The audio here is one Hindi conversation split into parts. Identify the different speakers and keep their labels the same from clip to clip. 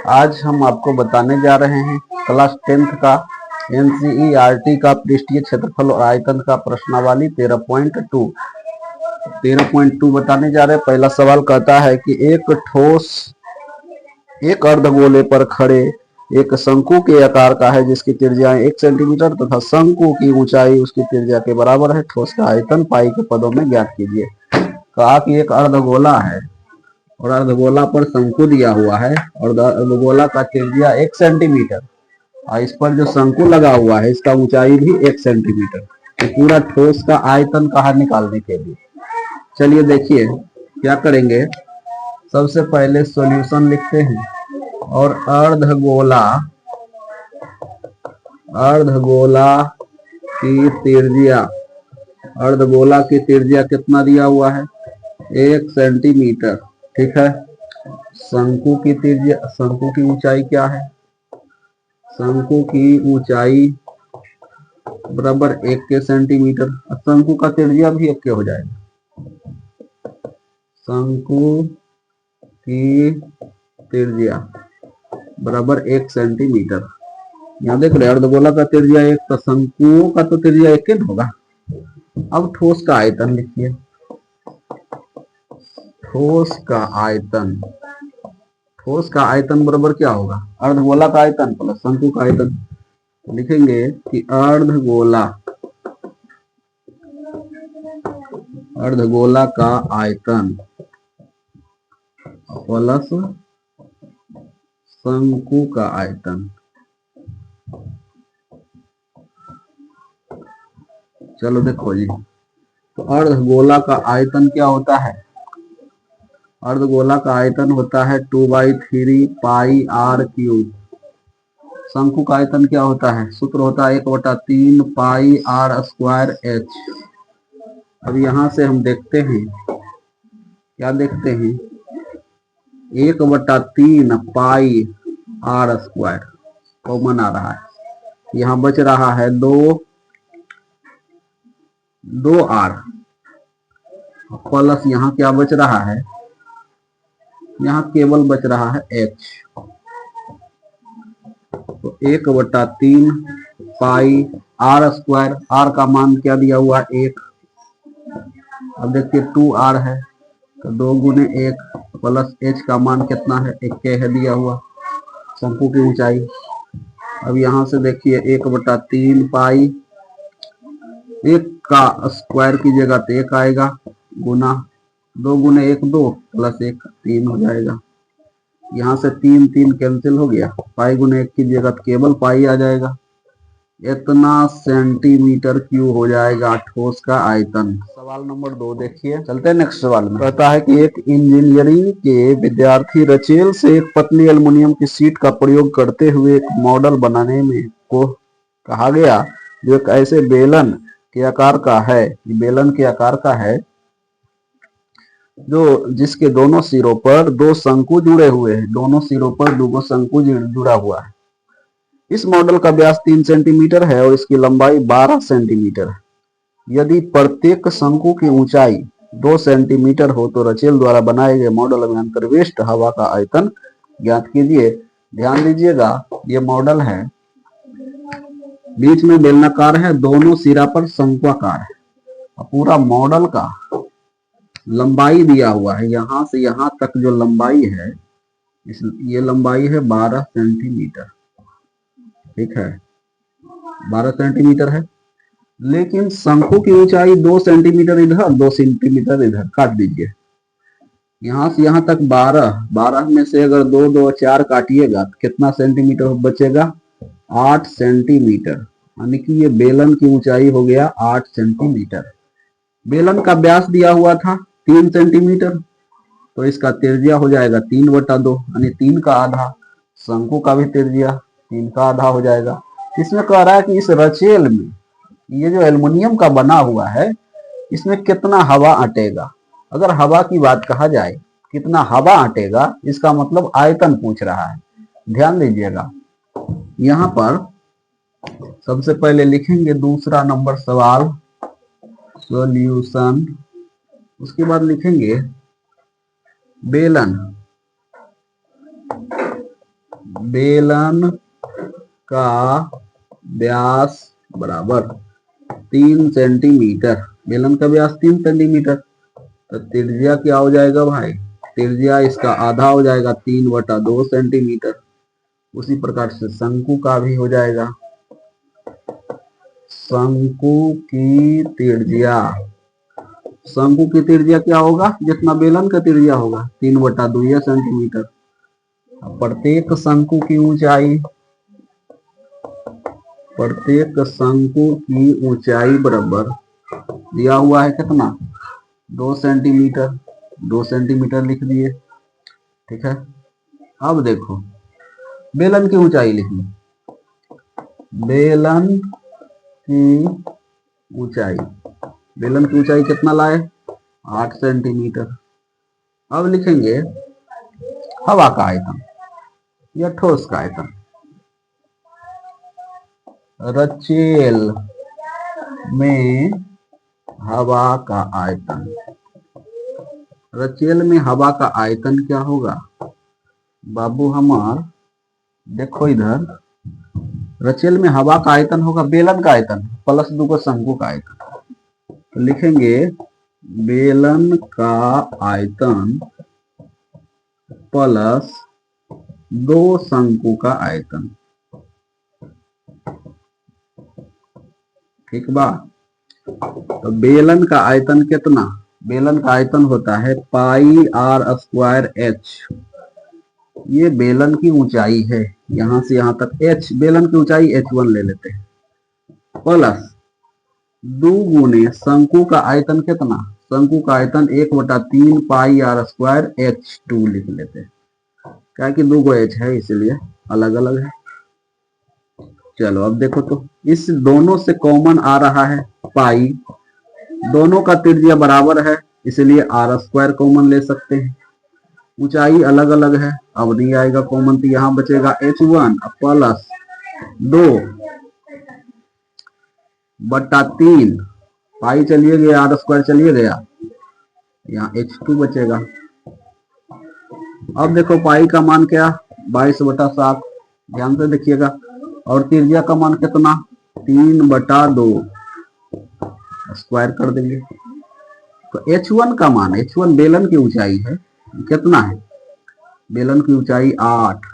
Speaker 1: आज हम आपको बताने जा रहे हैं क्लास 10th का एनसीईआरटी का पृष्ठीय क्षेत्रफल और आयतन का प्रश्नावली 13.2 बताने जा रहे हैं। पहला सवाल कहता है कि एक अर्धगोले पर खड़े एक शंकु के आकार का है जिसकी त्रिज्या 1 सेंटीमीटर तथा शंकु की ऊंचाई उसकी त्रिज्या के बराबर है। ठोस का आयतन पाई के पदों में ज्ञात कीजिए। कहा कि एक अर्धगोला है और अर्धगोला पर शंकु दिया हुआ है और अर्धगोला का त्रिज्या 1 सेंटीमीटर और इस पर जो शंकु लगा हुआ है इसका ऊंचाई भी 1 सेंटीमीटर। तो पूरा ठोस का आयतन कहा निकालने के लिए चलिए देखिए क्या करेंगे। सबसे पहले सॉल्यूशन लिखते हैं और अर्धगोला की त्रिज्या कितना दिया हुआ है 1 सेंटीमीटर। ठीक है। शंकु की ऊंचाई क्या है, शंकु की ऊंचाई बराबर 1 सेंटीमीटर। शंकु का त्रिज्या भी 1 हो जाएगा। शंकु की त्रिज्या बराबर 1 सेंटीमीटर। यहाँ देख रहे अर्धगोला का त्रिज्या 1 तो शंकु का तो त्रिज्या 1 होगा। अब ठोस का आयतन लिखिए। ठोस का आयतन बराबर क्या होगा, अर्धगोला का आयतन प्लस शंकु का आयतन। लिखेंगे कि अर्धगोला का आयतन प्लस शंकु का आयतन। चलो देखो जी, तो अर्धगोला का आयतन क्या होता है, अर्धगोला का आयतन होता है 2/3 पाई आर क्यूब। शंकु का आयतन क्या होता है, सूत्र होता है 1/3 पाई आर स्क्वायर एच। अब यहां से हम देखते हैं, क्या देखते हैं, 1/3 पाई आर स्क्वायर कॉमन आ रहा है। यहाँ बच रहा है 2r प्लस यहाँ क्या बच रहा है, यहाँ केवल बच रहा है h। तो 1/3 पाई आर स्क्वायर, आर का मान क्या दिया हुआ है 1। अब देखिए 2r है तो 2 गुने 1 प्लस h का मान कितना है 1 है दिया हुआ, शंकु की ऊंचाई। अब यहां से देखिए 1/3 पाई, 1 का स्क्वायर की जगह तो 1 आएगा गुना 2 गुने 1 2 प्लस 1 3 हो जाएगा। यहाँ से 3 3 कैंसिल हो गया, पाई गुने 1 की जगह केवल पाई आ जाएगा। इतना सेंटीमीटर क्यूब हो जाएगा ठोस का आयतन। सवाल नंबर 2 देखिए, चलते हैं नेक्स्ट सवाल में। कहता है कि एक इंजीनियरिंग के विद्यार्थी रचेल से एक पतली एल्युमिनियम की शीट का प्रयोग करते हुए एक मॉडल बनाने में को कहा गया जो एक ऐसे बेलन के आकार का है, बेलन के आकार का है जो जिसके दोनों सिरों पर 2 शंकु जुड़े हुए हैं, दोनों सिरों पर 2 शंकु जुड़ा हुआ है। इस मॉडल का व्यास 3 सेंटीमीटर है और इसकी लंबाई 12 सेंटीमीटर है। यदि प्रत्येक शंकु की ऊंचाई 2 सेंटीमीटर हो तो रचेल द्वारा बनाए गए मॉडल में अंतर्वेष्ट हवा का आयतन ज्ञात कीजिए। ध्यान दीजिएगा, ये मॉडल है, बीच में बेलनाकार है, दोनों सिरा पर शंक्वाकार है। पूरा मॉडल का लंबाई दिया हुआ है, यहां से यहां तक जो लंबाई है, ये लंबाई है 12 सेंटीमीटर। ठीक है, 12 सेंटीमीटर है, लेकिन शंकु की ऊंचाई 2 सेंटीमीटर इधर 2 सेंटीमीटर इधर, काट दीजिए। यहां से यहां तक 12 में से अगर 2 2 4 काटिएगा तो कितना सेंटीमीटर बचेगा 8 सेंटीमीटर। यानी कि ये बेलन की ऊंचाई हो गया 8 सेंटीमीटर। बेलन का व्यास दिया हुआ था 3 सेंटीमीटर, तो इसका त्रिज्या हो जाएगा 3/2 यानी 3 का आधा। शंकु का भी त्रिज्या 3 का आधा हो जाएगा। इसमें कह रहा है कि इस रचेल में ये जो एल्युमिनियम का बना हुआ है इसमें कितना हवा अटेगा। अगर हवा की बात कहा जाए कितना हवा अटेगा, इसका मतलब आयतन पूछ रहा है। ध्यान दीजिएगा, यहाँ पर सबसे पहले लिखेंगे दूसरा नंबर सवाल सॉल्यूशन, उसके बाद लिखेंगे बेलन बेलन का व्यास बराबर 3 सेंटीमीटर। बेलन का व्यास 3 सेंटीमीटर, तो त्रिज्या क्या हो जाएगा भाई? त्रिज्या इसका आधा हो जाएगा 3/2 सेंटीमीटर। उसी प्रकार से शंकु का भी हो जाएगा। शंकु की त्रिज्या, शंकु की त्रिज्या क्या होगा? जितना बेलन का त्रिज्या होगा 3/2 सेंटीमीटर। प्रत्येक शंकु की ऊंचाई, प्रत्येक शंकु की ऊंचाई बराबर दिया हुआ है कितना? 2 सेंटीमीटर। 2 सेंटीमीटर लिख दिए, ठीक है। अब देखो बेलन की ऊंचाई लिखनी। बेलन की ऊंचाई, बेलन की ऊंचाई कितना लाए? 8 सेंटीमीटर। अब लिखेंगे हवा का आयतन या ठोस का आयतन। रचेल में हवा का आयतन, रचेल में हवा का आयतन क्या होगा बाबू हमार? देखो इधर, रचेल में हवा का आयतन होगा बेलन का आयतन प्लस 2 शंकु का आयतन। तो लिखेंगे बेलन का आयतन प्लस 2 शंकु का आयतन, ठीक बा। तो बेलन का आयतन कितना? बेलन का आयतन होता है πr²h। ये बेलन की ऊंचाई है, यहां से यहां तक h, बेलन की ऊंचाई h1 ले लेते हैं, प्लस 2 गुने शंकु का आयतन कितना? शंकु का आयतन 1/3 πr²h2 लिख लेते हैं, क्या कि 2 h है इसलिए अलग अलग है। चलो अब देखो, तो इस दोनों से कॉमन आ रहा है पाई, दोनों का त्रिज्या बराबर है इसलिए r² कॉमन ले सकते हैं। ऊंचाई अलग अलग है, अब नहीं आएगा कॉमन, तो यहां बचेगा h1 प्लस 2/3 पाई चलिए गया, r² चलिए गया, यहाँ h2 बचेगा। अब देखो पाई का मान क्या? 22/7, ध्यान से देखिएगा। और त्रिज्या का मान कितना? 3/2, स्क्वायर कर देंगे। तो h1 का मान, h1 बेलन की ऊंचाई है, कितना है? बेलन की ऊंचाई 8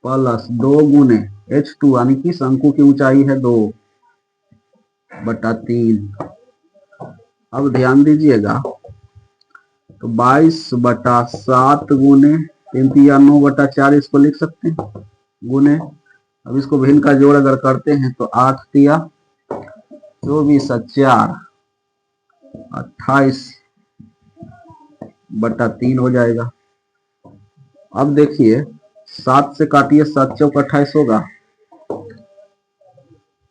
Speaker 1: प्लस 2 गुने h2 यानी कि शंकु की ऊंचाई है 2/3। अब ध्यान दीजिएगा, तो 22/7 गुने 3 9/4 इसको लिख सकते हैं गुने। अब इसको भिन्न का जोड़ अगर करते हैं तो 8 तिया 24 4 28/3 हो जाएगा। अब देखिए 7 से काटिए, 7 चौक 28 होगा,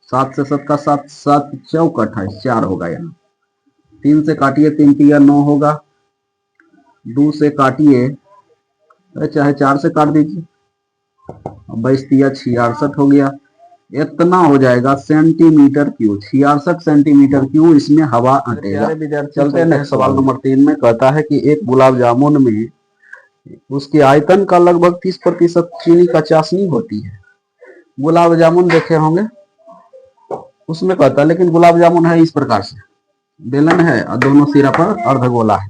Speaker 1: 7 से 7 का 7, 7 चौक 28, 4 होगा यहाँ। 3 से काटिए, 3 तिया 9 होगा, 2 से काटिए, चाहे 4 से काट दीजिए, 22 तिया 66 हो गया। इतना हो जाएगा सेंटीमीटर क्यूब, 66 सेंटीमीटर क्यूब इसमें हवा अटेगा। चलते हैं नेक्स्ट सवाल नंबर 3 में। कहता है कि एक गुलाब जामुन में उसके आयतन का लगभग 30% चीनी का चाशनी होती है। गुलाब जामुन देखे होंगे, उसमें कहता है, लेकिन गुलाब जामुन है इस प्रकार से, बेलन है और दोनों सिरा पर अर्धगोला है।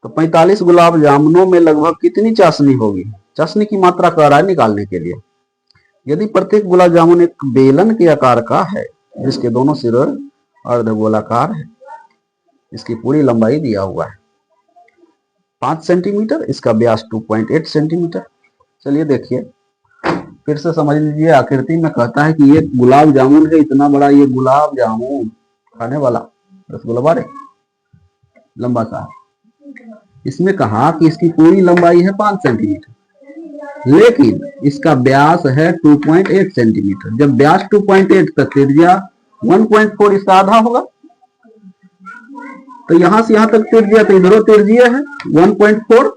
Speaker 1: तो 45 गुलाब जामुनों में लगभग कितनी चाशनी होगी? चाशनी की मात्रा कह रहा है निकालने के लिए। यदि प्रत्येक गुलाब जामुन एक बेलन के आकार का है जिसके दोनों सिरे अर्धगोलाकार है, इसकी पूरी लंबाई दिया हुआ है 5 सेंटीमीटर, इसका व्यास 2.8 सेंटीमीटर। चलिए देखिए, फिर से समझ लीजिए। आकृति में कहता है कि ये गुलाब जामुन है, इतना बड़ा ये गुलाब जामुन खाने वाला रसगुल्ला बारे लंबा सा, इसमें कहा कि इसकी पूरी लंबाई है 5 सेंटीमीटर, लेकिन इसका व्यास है 2.8 सेंटीमीटर। जब व्यास 2.8 तो त्रिज्या 1.4 इसका आधा होगा। तो यहां से यहां तक त्रिज्या, तो इधरों त्रिज्या है 1.4,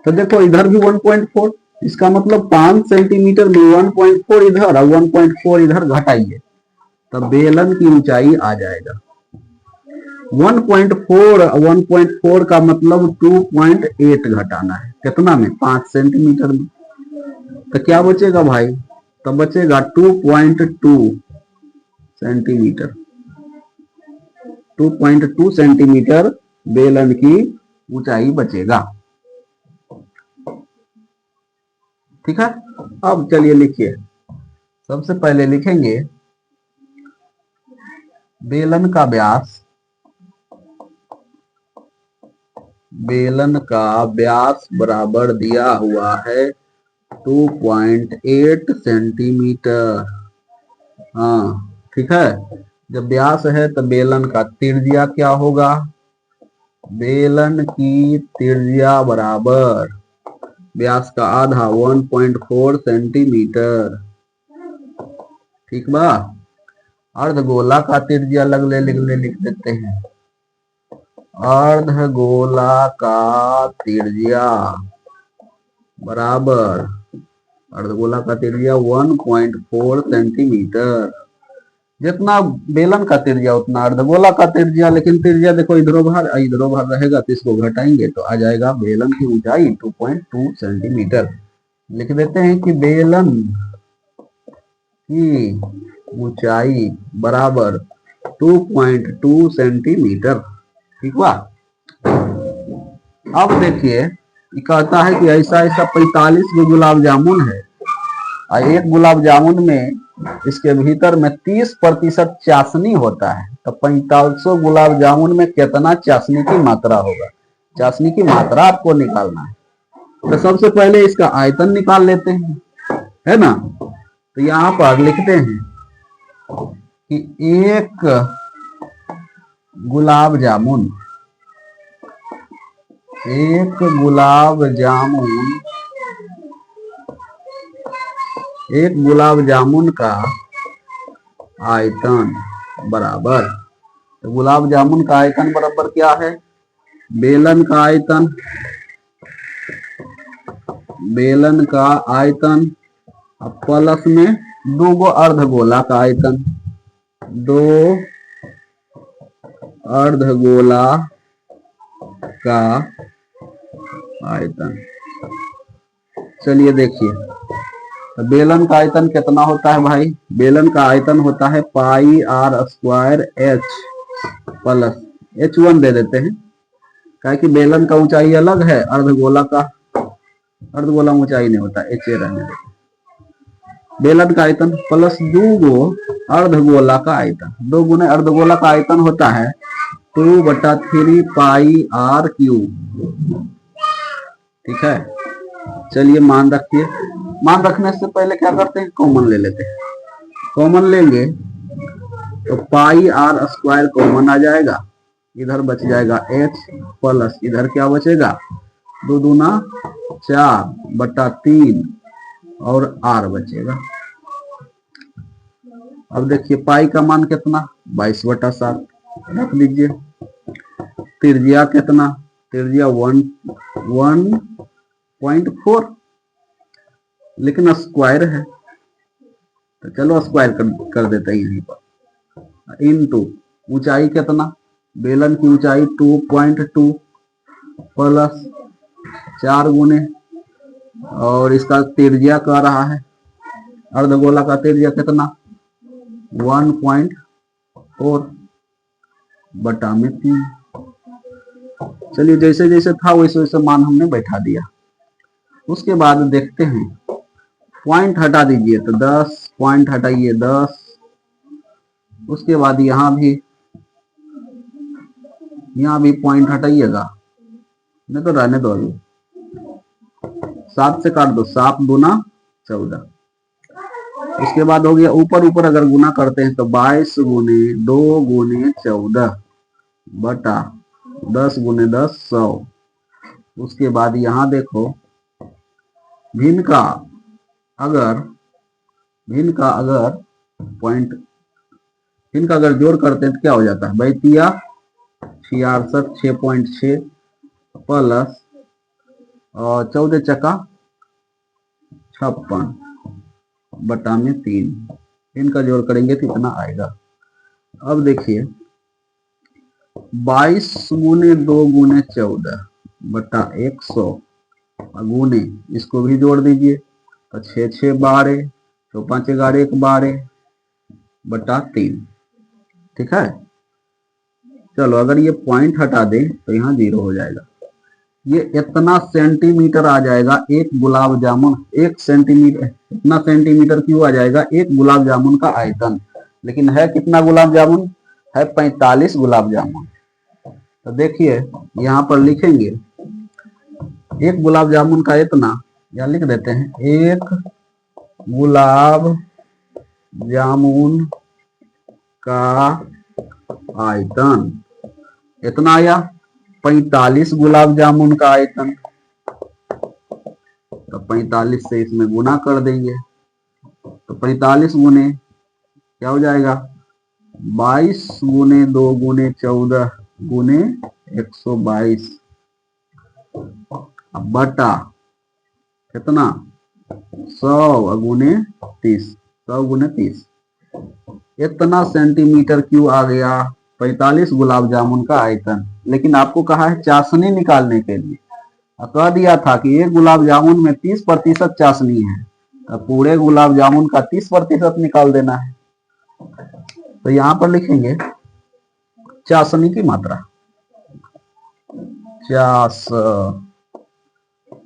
Speaker 1: तो देखो इधर भी 1.4, इसका मतलब 5 सेंटीमीटर में 1.4 इधर और 1.4 इधर घटाइए, तब बेलन की ऊंचाई आ जाएगा 1.4 का मतलब 2.8 घटाना है, कितना में? 5 सेंटीमीटर में। तो क्या बचेगा भाई? तो बचेगा 2.2 सेंटीमीटर। 2.2 सेंटीमीटर बेलन की ऊंचाई बचेगा। ठीक है। अब चलिए लिखिए। सबसे पहले लिखेंगे बेलन का व्यास, बेलन का व्यास बराबर दिया हुआ है 2.8 सेंटीमीटर। हाँ ठीक है। जब व्यास है तो बेलन का त्रिज्या क्या होगा? बेलन की त्रिज्या बराबर व्यास का आधा 1.4 सेंटीमीटर। ठीक बा। अर्धगोला का त्रिज्या लिख देते हैं। अर्धगोला का त्रिज्या बराबर, अर्धगोला का त्रिज्या 1.4 सेंटीमीटर। जितना बेलन का त्रिज्या उतना अर्धगोला का त्रिज्या। लेकिन त्रिज्या देखो इधरो बाहर रहेगा तो इसको घटाएंगे तो आ जाएगा बेलन की ऊंचाई 2.2 सेंटीमीटर। लिख देते हैं कि बेलन की ऊंचाई बराबर 2.2 सेंटीमीटर। ठीक बा। अब देखिए कहता है कि ऐसा 45 गो गुलाब जामुन है और एक गुलाब जामुन में इसके भीतर में 30% चाशनी होता है। तो 4500 गुलाब जामुन में कितना चाशनी की मात्रा होगा? चाशनी की मात्रा आपको निकालना है। तो सबसे पहले इसका आयतन निकाल लेते हैं, है ना। तो यहाँ पर लिखते हैं कि एक गुलाब जामुन, एक गुलाब जामुन का आयतन बराबर, तो गुलाब जामुन का आयतन बराबर क्या है? बेलन का आयतन, बेलन का आयतन प्लस में 2 गो अर्धगोला का आयतन, 2 अर्धगोला का आयतन। चलिए देखिए तो बेलन का आयतन कितना होता है भाई? बेलन का आयतन होता है pi r square h plus H1 दे देते हैं, क्या कि बेलन का ऊंचाई अलग है, अर्धगोला ऊंचाई नहीं होता, एच ए रहने देते। बेलन का आयतन प्लस 2 गो अर्धगोला का आयतन, 2 गुने अर्धगोला का आयतन होता है 2/3 पाई आर क्यूब। ठीक है। चलिए मान रखिए। मान रखने से पहले क्या करते हैं? कॉमन ले लेते हैं। कॉमन लेंगे तो पाई आर स्क्वायर कॉमन आ जाएगा, इधर बच जाएगा h प्लस इधर क्या बचेगा? 2 दूना 4/3 और r बचेगा। अब देखिए पाई का मान कितना? 22/7 रख लीजिए। त्रिज्या कितना? त्रिज्या 1.4, लेकिन स्क्वायर है तो चलो स्क्वायर कर देते हैं यहीं पर। इनटू ऊंचाई कितना? बेलन की ऊंचाई 2.2 प्लस 4 गुने, और इसका त्रिज्या कह रहा है, अर्धगोला का त्रिज्या कितना? 1.4 बटा में 3। चलिए जैसे जैसे था वैसे वैसे मान हमने बैठा दिया। उसके बाद देखते हैं, पॉइंट हटा दीजिए तो 10, पॉइंट हटाइए 10। उसके बाद यहाँ भी पॉइंट हटाइएगा, नहीं तो रहने दो। अभी 7 से काट दो, 7 दूना 14। उसके बाद हो गया ऊपर ऊपर अगर गुना करते हैं तो 22 गुने 2 गुने 14 बटा 10 गुने 10 100। उसके बाद यहाँ देखो भिन्न का अगर जोड़ करते हैं तो क्या हो जाता है? 66 6.6 प्लस और 14 चक्का 56 बटा में 3। इनका जोड़ करेंगे तो इतना आएगा। अब देखिए 22 गुने 2 गुने 14 बटा 100 गुने इसको भी जोड़ दीजिए, तो 6 6 12, तो 5 11 12 बटा 3। ठीक है, चलो अगर ये पॉइंट हटा दें तो यहाँ 0 हो जाएगा। ये इतना सेंटीमीटर आ जाएगा एक गुलाब जामुन, 1 सेंटीमीटर, इतना सेंटीमीटर क्यों आ जाएगा एक गुलाब जामुन का आयतन। लेकिन है कितना गुलाब जामुन, है 45 गुलाब जामुन। तो देखिए यहाँ पर लिखेंगे एक गुलाब जामुन का इतना, या लिख देते हैं एक गुलाब जामुन का आयतन इतना आया, 45 गुलाब जामुन का आयतन। तो 45 से इसमें गुना कर देंगे, तो 45 गुने क्या हो जाएगा 22 गुने 2 गुने 14 गुने 122 बटा कितना 100 गुने 30, 100 गुने 30। इतना सेंटीमीटर क्यों आ गया 45 गुलाब जामुन का आयतन। लेकिन आपको कहा है चाशनी निकालने के लिए, कह दिया था कि एक गुलाब जामुन में 30% चाशनी है, तो पूरे गुलाब जामुन का 30% निकाल देना है। तो यहां पर लिखेंगे चाशनी की मात्रा,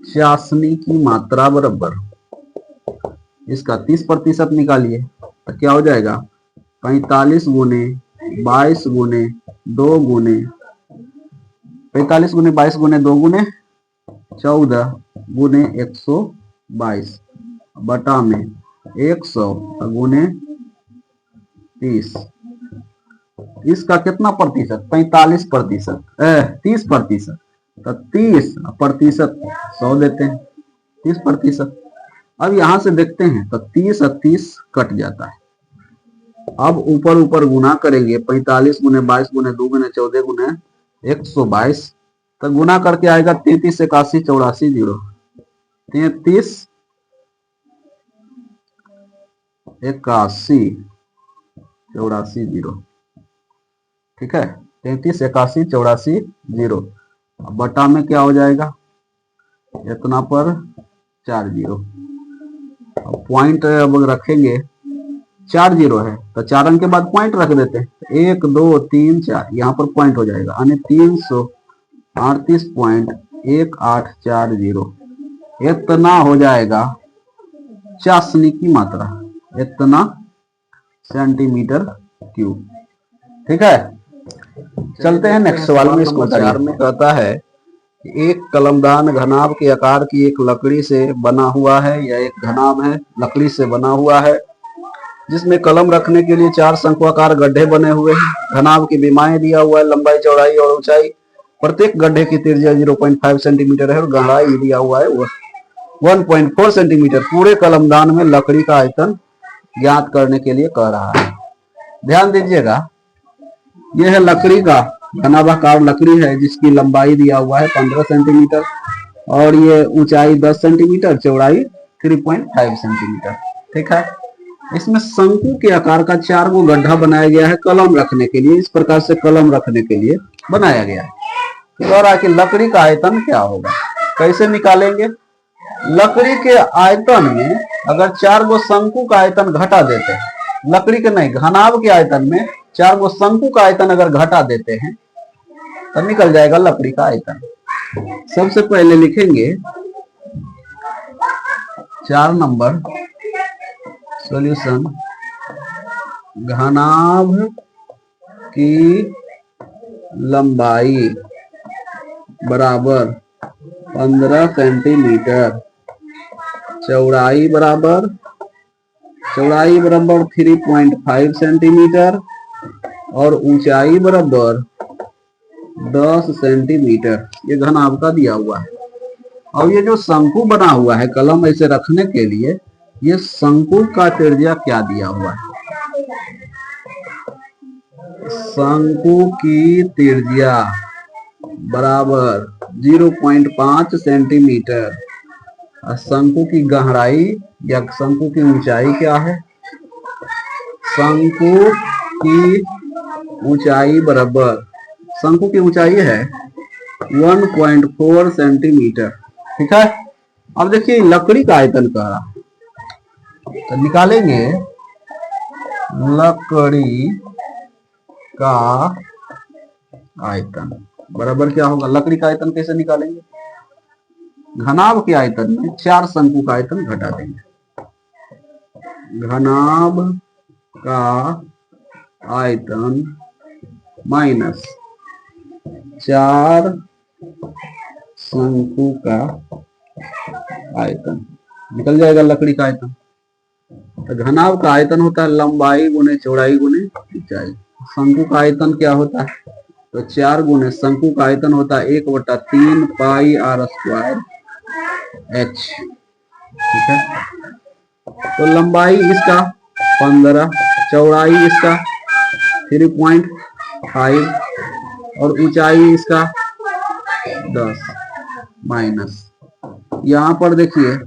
Speaker 1: चाशनी की मात्रा बराबर इसका 30% निकालिए, तो क्या हो जाएगा 45 गुने 22 गुने 2 गुने 45 गुने 22 गुने 2 गुने 14 गुने 122 बटा में 100 गुने 30। इसका कितना प्रतिशत 45%, 30%, तो 30% 100 देते हैं 30%। अब यहां से देखते हैं तो 30 और 30 कट जाता है। अब ऊपर ऊपर गुना करेंगे 45 गुने 22 गुने 2 गुने 14 गुने 122, तो गुना करके आएगा 33 81 84 0, 33 81 84 0। ठीक है, 33 81 84 0 बटा में क्या हो जाएगा इतना पर 4 0। पॉइंट अब रखेंगे 4 0 है तो 4 अंक के बाद पॉइंट रख देते हैं, 1 2 3 4 यहाँ पर पॉइंट हो जाएगा, यानी 338.1840 इतना हो जाएगा चाशनी की मात्रा, इतना सेंटीमीटर क्यूब। ठीक है, चलते हैं नेक्स्ट सवाल में। इसको 4 में कहता है एक कलमदान घनाभ के आकार की एक लकड़ी से बना हुआ है, या एक घनाभ है लकड़ी से बना हुआ है जिसमें कलम रखने के लिए 4 शंक्वाकार गड्ढे बने हुए हैं। घनाभ की विमाएं दिया हुआ है, लंबाई चौड़ाई और ऊंचाई। प्रत्येक गड्ढे की त्रिज्या 0.5 सेंटीमीटर है और गहराई भी दिया हुआ है 1.4 सेंटीमीटर। पूरे कलमदान में लकड़ी का आयतन ज्ञात करने के लिए कह रहा है। ध्यान दीजिएगा, यह है लकड़ी का घनाभाकार लकड़ी है जिसकी लंबाई दिया हुआ है 15 सेंटीमीटर और ये ऊंचाई 10 सेंटीमीटर, चौड़ाई 3.5 सेंटीमीटर। ठीक है, इसमें शंकु के आकार का 4 गो गड्ढा बनाया गया है कलम रखने के लिए। इस प्रकार से कलम रखने के लिए बनाया गया है। कह रहा है कि लकड़ी का आयतन क्या होगा, कैसे निकालेंगे। लकड़ी के आयतन में अगर 4 गो शंकु का आयतन घटा देते हैं, लकड़ी के नहीं घनाभ के आयतन में 4 गो शंकु का आयतन अगर घटा देते हैं तो निकल जाएगा लकड़ी का आयतन। सबसे पहले लिखेंगे 4 नंबर सॉल्यूशन, घनाभ की लंबाई बराबर 15 सेंटीमीटर, चौड़ाई बराबर 3.5 सेंटीमीटर और ऊंचाई बराबर 10 सेंटीमीटर। ये घनाभ का दिया हुआ है। और ये जो शंकु बना हुआ है कलम ऐसे रखने के लिए, ये शंकु का त्रिज्या क्या दिया हुआ है। शंकु की त्रिज्या बराबर 0.5 सेंटीमीटर। शंकु की गहराई या शंकु की ऊंचाई क्या है, शंकु की ऊंचाई बराबर, शंकु की ऊंचाई है 1.4 सेंटीमीटर। ठीक है, अब देखिए लकड़ी का आयतन कह रहा है, तो निकालेंगे लकड़ी का आयतन बराबर क्या होगा। लकड़ी का आयतन कैसे निकालेंगे, घनाभ के आयतन में 4 शंकु का आयतन घटा देंगे। घनाभ का आयतन माइनस 4 शंकु का आयतन निकल जाएगा लकड़ी का आयतन। तो घनाभ का आयतन होता है लंबाई गुने चौड़ाई गुने ऊंचाई। शंकु का आयतन क्या होता है, तो 4 गुने शंकु का आयतन होता है 1/3 पाई आर स्क्वायर एच। ठीक है, तो लंबाई इसका 15, चौड़ाई इसका 3.5 और ऊंचाई इसका 10 माइनस, यहाँ पर देखिए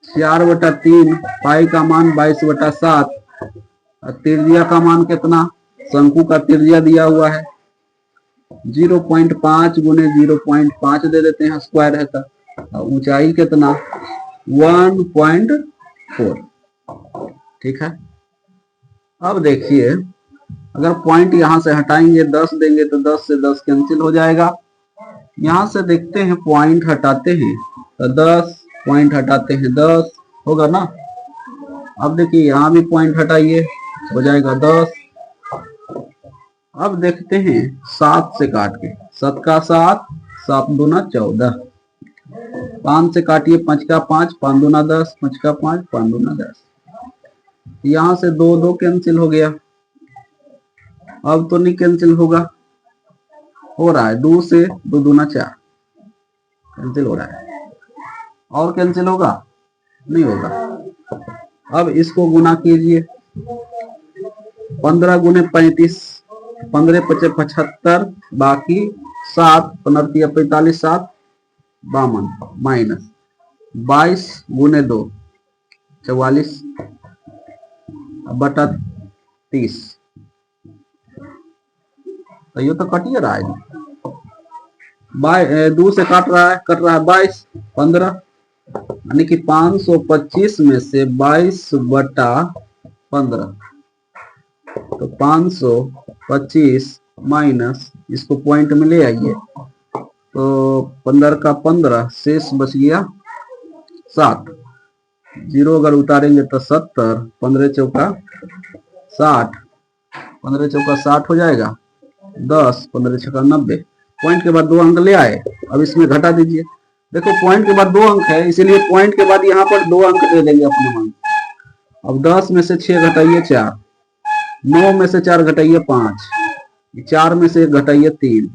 Speaker 1: 4/3 पाई का मान 22/7 और त्रिज्या का मान कितना, शंकु का त्रिज्या दिया हुआ है 0.5 गुने 0.5 दे देते हैं, स्क्वायर है तो ऊंचाई कितना 1.4। ठीक है, अब देखिए अगर पॉइंट यहां से हटाएंगे 10 देंगे तो 10 से 10 कैंसिल हो जाएगा। यहां से देखते हैं पॉइंट हटाते हैं तो 10 पॉइंट हटाते हैं 10 होगा ना। अब देखिए यहां भी पॉइंट हटाइए हो जाएगा 10। अब देखते हैं 7 से काट के, 7 का 7, 7 दूना 14, 5 से काटिए 5 का 5, 5 दूना 10, 5 का 5, 5 दूना 10। यहां से 2 2 कैंसिल हो गया, अब तो नहीं कैंसिल होगा, हो रहा है 2 से 2 दूना 4 कैंसिल हो रहा है, और कैंसिल होगा नहीं होगा। अब इसको गुना कीजिए 15 गुने 35, 15 5 75, बाकी 7 15 45 7 52 माइनस 22 गुने 2 44 बटा 30, तो ये तो कटिए रहा है, 2 से कट रहा है 22 15, यानी कि 525 में से 22/15, तो 525 माइनस इसको पॉइंट में ले आइए तो 15 का 15 शेष बच गया 7, 0 अगर उतारेंगे तो 70, 15 चौका 60, 15 चौका 60 हो जाएगा 10, 15 छक्का 90। पॉइंट के बाद 2 अंक ले आए, अब इसमें घटा दीजिए। देखो पॉइंट के बाद 2 अंक है, इसीलिए पॉइंट के बाद यहाँ पर 2 अंक दे देंगे अपने मान। अब 10 में से 6 घटाइए 4, 9 में से 4 घटाइए 5, 4 में से 1 घटाइए 3,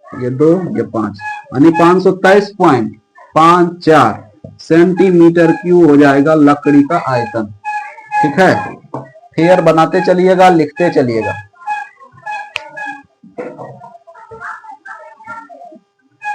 Speaker 1: ये 2 ये 5, यानी 523.54 सेंटीमीटर क्यूब हो जाएगा लकड़ी का आयतन। ठीक है, फिर बनाते चलिएगा, लिखते चलिएगा।